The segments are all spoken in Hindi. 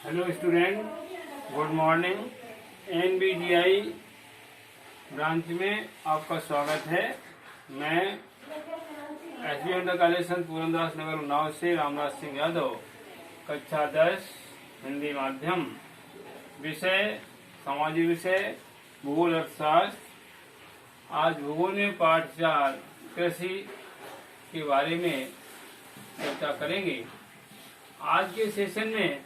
Hello student, good morning. NBDI branch में आपका स्वागत है। मैं एसबी इंटर कॉलेज संत पूरनदास नगर उन्नाव से रामराज सिंह यादव, कक्षा 10 हिंदी माध्यम, विषय सामाजिक विषय भूगोल अर्थशास्त्र। आज भूगोल में पाठ 4 कृषि के बारे में चर्चा करेंगे। आज के सेशन में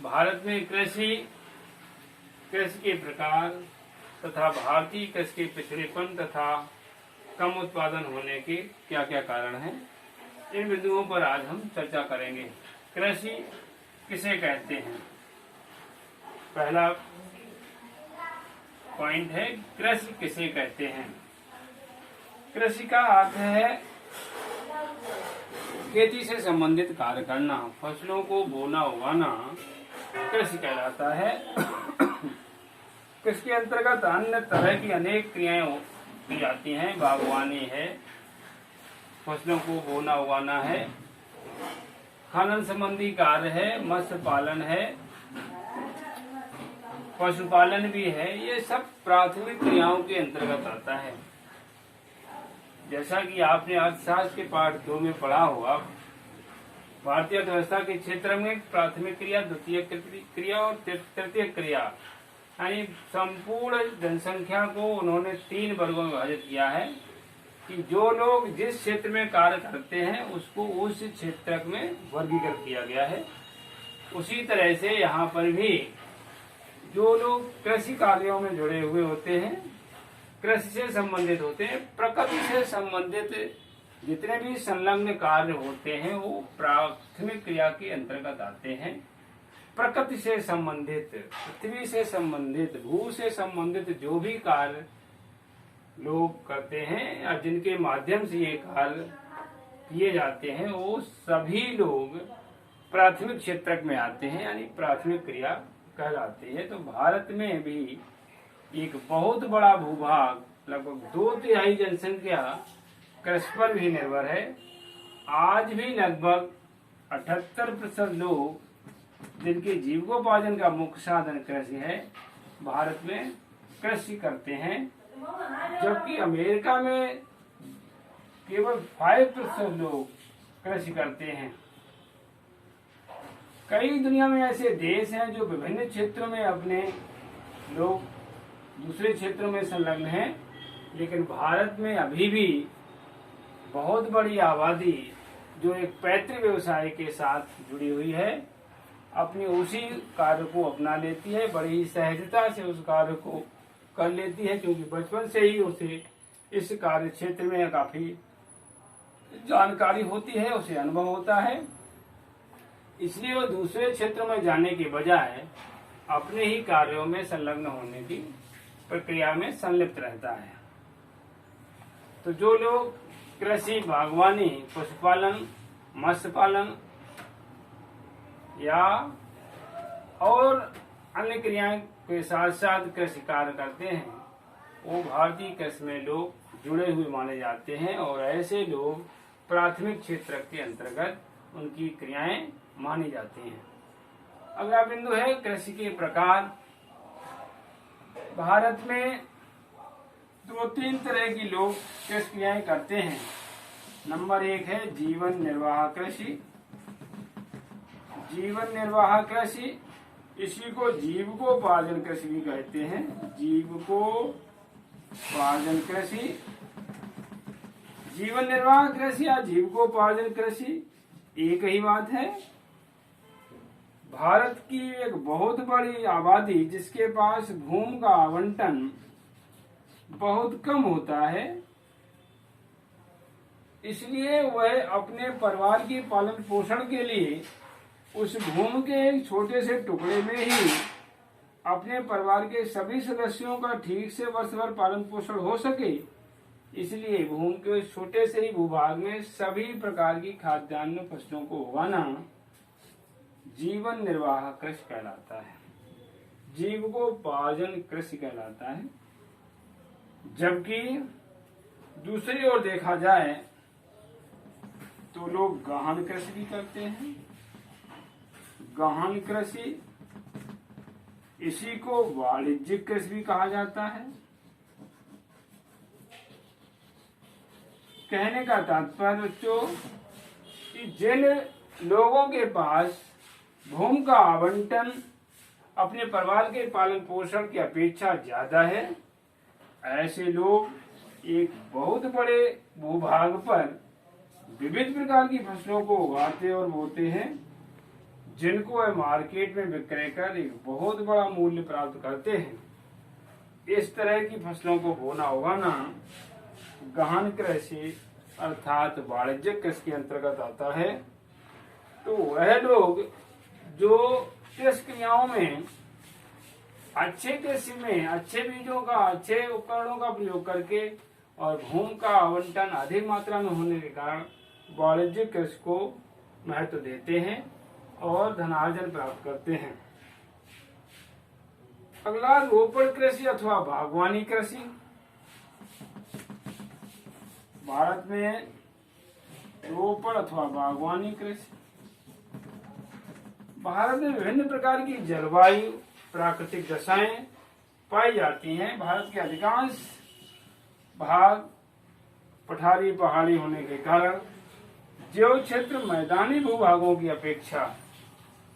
भारत में कृषि के प्रकार तथा भारतीय कृषि के पिछड़ेपन तथा कम उत्पादन होने के क्या क्या कारण हैं, इन बिंदुओं पर आज हम चर्चा करेंगे। कृषि किसे कहते हैं? पहला पॉइंट है, कृषि किसे कहते हैं। कृषि का अर्थ है खेती से संबंधित कार्य करना। फसलों को बोना उगाना कृषि कहलाता है। कृषि के अंतर्गत अन्य तरह की अनेक क्रियाएं की जाती हैं। बागवानी है, फसलों को बोना उगाना है, खनन संबंधी कार्य है, मत्स्य पालन है, पशुपालन भी है। ये सब प्राथमिक क्रियाओं के अंतर्गत आता है। जैसा कि आपने अर्थशास्त्र के पाठ 2 में पढ़ा होगा, भारतीय अर्थव्यवस्था के क्षेत्र में प्राथमिक क्रिया, द्वितीय क्रिया और तृतीय क्रिया, यानी संपूर्ण जनसंख्या को उन्होंने 3 वर्गों में विभाजित किया है कि जो लोग जिस क्षेत्र में कार्य करते हैं उसको उस क्षेत्र में वर्गीकृत किया गया है। उसी तरह से यहाँ पर भी जो लोग कृषि कार्यों में जुड़े हुए होते हैं, कृषि से संबंधित होते हैं, प्रकृति से संबंधित जितने भी संलग्न कार्य होते हैं वो प्राथमिक क्रिया के अंतर्गत आते हैं। प्रकृति से संबंधित, पृथ्वी से संबंधित, भू से संबंधित जो भी कार्य लोग करते हैं या जिनके माध्यम से ये कार्य किए जाते हैं, वो सभी लोग प्राथमिक क्षेत्र में आते हैं, यानी प्राथमिक क्रिया कहलाती है। तो भारत में भी एक बहुत बड़ा भूभाग, लगभग 2/3 जनसंख्या कृषि पर भी निर्भर है। आज भी लगभग 78% लोग जिनके जीविकोपार्जन का मुख्य साधन कृषि है, भारत में कृषि करते हैं। जबकि अमेरिका में केवल 5% लोग कृषि करते हैं। कई दुनिया में ऐसे देश हैं जो विभिन्न क्षेत्रों में अपने लोग दूसरे क्षेत्रों में संलग्न हैं, लेकिन भारत में अभी भी बहुत बड़ी आबादी जो एक पैतृक व्यवसाय के साथ जुड़ी हुई है, अपनी उसी कार्य को अपना लेती है, बड़ी ही सहजता से उस कार्य को कर लेती है, क्योंकि बचपन से ही उसे इस कार्य क्षेत्र में काफी जानकारी होती है, उसे अनुभव होता है। इसलिए वो दूसरे क्षेत्रों में जाने के बजाय अपने ही कार्यों में संलग्न होने की प्रक्रिया में संलिप्त रहता है। तो जो लोग कृषि, बागवानी, पशुपालन, मत्स्य पालन या और अन्य क्रियाएं के साथ साथ कृषि कार्य करते हैं, वो भारतीय कृषि में लोग जुड़े हुए माने जाते हैं और ऐसे लोग प्राथमिक क्षेत्र के अंतर्गत उनकी क्रियाएं मानी जाती हैं। अगला बिंदु है कृषि के प्रकार। भारत में 2-3 तरह की लोग कृषि क्रियाएं करते हैं। नंबर 1 है जीवन निर्वाह कृषि। जीवन निर्वाह कृषि, इसी को जीविकोपार्जन कृषि भी कहते हैं। जीविकोपार्जन कृषि, जीवन निर्वाह कृषि या जीविकोपार्जन कृषि एक ही बात है। भारत की एक बहुत बड़ी आबादी जिसके पास भूमि का आवंटन बहुत कम होता है, इसलिए वह अपने परिवार की पालन पोषण के लिए उस भूमि के एक छोटे से टुकड़े में ही अपने परिवार के सभी सदस्यों का ठीक से वर्ष भर पालन पोषण हो सके, इसलिए भूमि के छोटे से ही भूभाग में सभी प्रकार की खाद्यान्न फसलों को उगाना जीवन निर्वाह कृषि कहलाता है, जीविकोपार्जन कृषि कहलाता है। जबकि दूसरी ओर देखा जाए तो लोग गहन कृषि भी करते हैं। गहन कृषि, इसी को वाणिज्यिक कृषि भी कहा जाता है। कहने का तात्पर्य बच्चों कि जिन लोगों के पास भूमि का आवंटन अपने परिवार के पालन पोषण की अपेक्षा ज्यादा है, ऐसे लोग एक बहुत बड़े भूभाग पर विविध प्रकार की फसलों को उगाते और बोते हैं, जिनको वे मार्केट में विक्रय कर एक बहुत बड़ा मूल्य प्राप्त करते हैं। इस तरह की फसलों को बोना उगाना गहन कृषि अर्थात वाणिज्यिक कृषि के अंतर्गत आता है। तो वह लोग जो कृषि क्रियाओं में अच्छे कृषि में अच्छे बीजों का, अच्छे उपकरणों का प्रयोग करके और भूमि का आवंटन अधिक मात्रा में होने के कारण वाणिज्यिक कृषि को महत्व देते हैं और धनार्जन प्राप्त करते हैं। अगला रोपण कृषि अथवा बागवानी कृषि। भारत में रोपण अथवा बागवानी कृषि, भारत में विभिन्न प्रकार की जलवायु प्राकृतिक दशाएं पाई जाती हैं। भारत के अधिकांश भाग पठारी पहाड़ी होने के कारण जो क्षेत्र मैदानी भूभागों की अपेक्षा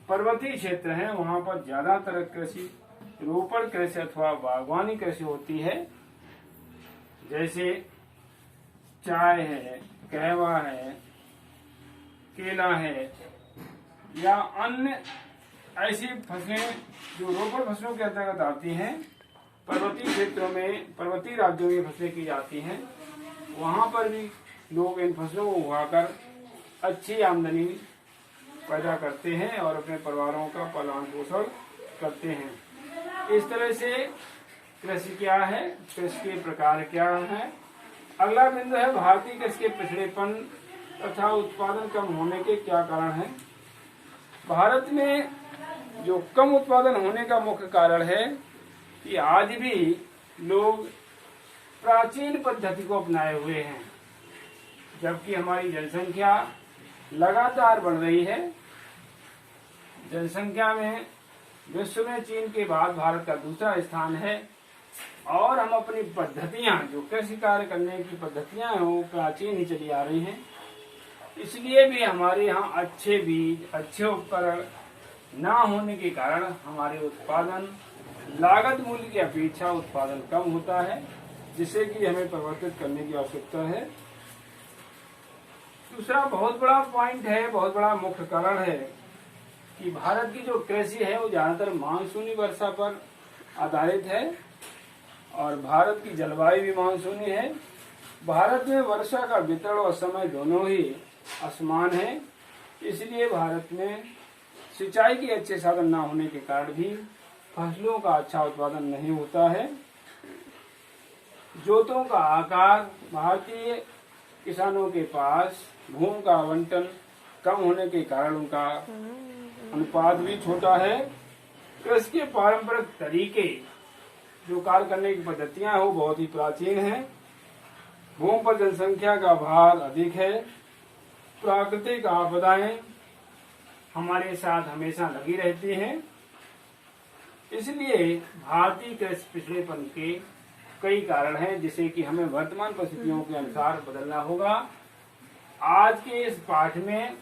पर्वतीय क्षेत्र हैं, वहां पर ज्यादातर कृषि रोपण कृषि अथवा बागवानी कृषि होती है। जैसे चाय है, कहवा है, केला है या अन्य ऐसी फसलें जो रोपण फसलों के अंतर्गत आती हैं, पर्वतीय क्षेत्रों में, पर्वतीय राज्यों में फसलें की जाती हैं। वहां पर भी लोग इन फसलों को उगाकर अच्छी आमदनी पैदा करते हैं और अपने परिवारों का पालन पोषण करते हैं। इस तरह से कृषि क्या है, कृषि के प्रकार क्या है। अगला बिंदु है भारतीय कृषि के पिछड़ेपन तथा उत्पादन कम होने के क्या कारण हैं। भारत में जो कम उत्पादन होने का मुख्य कारण है कि आज भी लोग प्राचीन पद्धति को अपनाए हुए हैं, जबकि हमारी जनसंख्या लगातार बढ़ रही है। जनसंख्या में विश्व में चीन के बाद भारत का दूसरा स्थान है और हम अपनी पद्धतियां, जो कृषि कार्य करने की पद्धतियां हैं, वो प्राचीन ही चली आ रही हैं। इसलिए भी हमारे यहाँ अच्छे बीज, अच्छे उपकरण ना होने के कारण हमारे उत्पादन लागत मूल्य की अपेक्षा उत्पादन कम होता है, जिसे कि हमें परिवर्तित करने की आवश्यकता है। दूसरा बहुत बड़ा पॉइंट है, बहुत बड़ा मुख्य कारण है कि भारत की जो कृषि है वो ज्यादातर मानसूनी वर्षा पर आधारित है और भारत की जलवायु भी मानसूनी है। भारत में वर्षा का वितरण और समय दोनों ही असमान है, इसलिए भारत में सिंचाई के अच्छे साधन न होने के कारण भी फसलों का अच्छा उत्पादन नहीं होता है। जोतों का आकार, भारतीय किसानों के पास भूमि का आवंटन कम होने के कारण उनका अनुपात भी छोटा है। कृषि के पारंपरिक तरीके, जो कार्य करने की पद्धतियां हैं, वो बहुत ही प्राचीन हैं। भूमि पर जनसंख्या का भार अधिक है। प्राकृतिक आपदाएं हमारे साथ हमेशा लगी रहती हैं। इसलिए भारतीय कृषि पिछड़ेपन के कई कारण हैं, जिसे कि हमें वर्तमान परिस्थितियों के अनुसार बदलना होगा। आज के इस पाठ में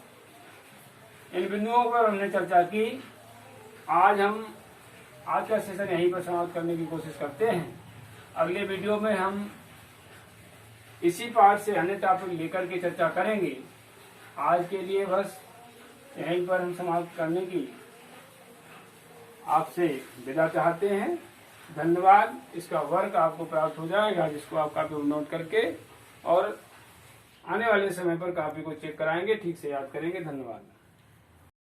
इन बिंदुओं पर हमने चर्चा की। आज का सेशन यहीं पर समाप्त करने की कोशिश करते हैं। अगले वीडियो में हम इसी पाठ से अन्य टॉपिक लेकर के चर्चा करेंगे। आज के लिए बस यहीं पर हम समाप्त करने की आपसे विदा चाहते हैं। धन्यवाद। इसका वर्क आपको प्राप्त हो जाएगा, जिसको आप कॉपी में नोट करके और आने वाले समय पर कॉपी को चेक कराएंगे, ठीक से याद करेंगे। धन्यवाद।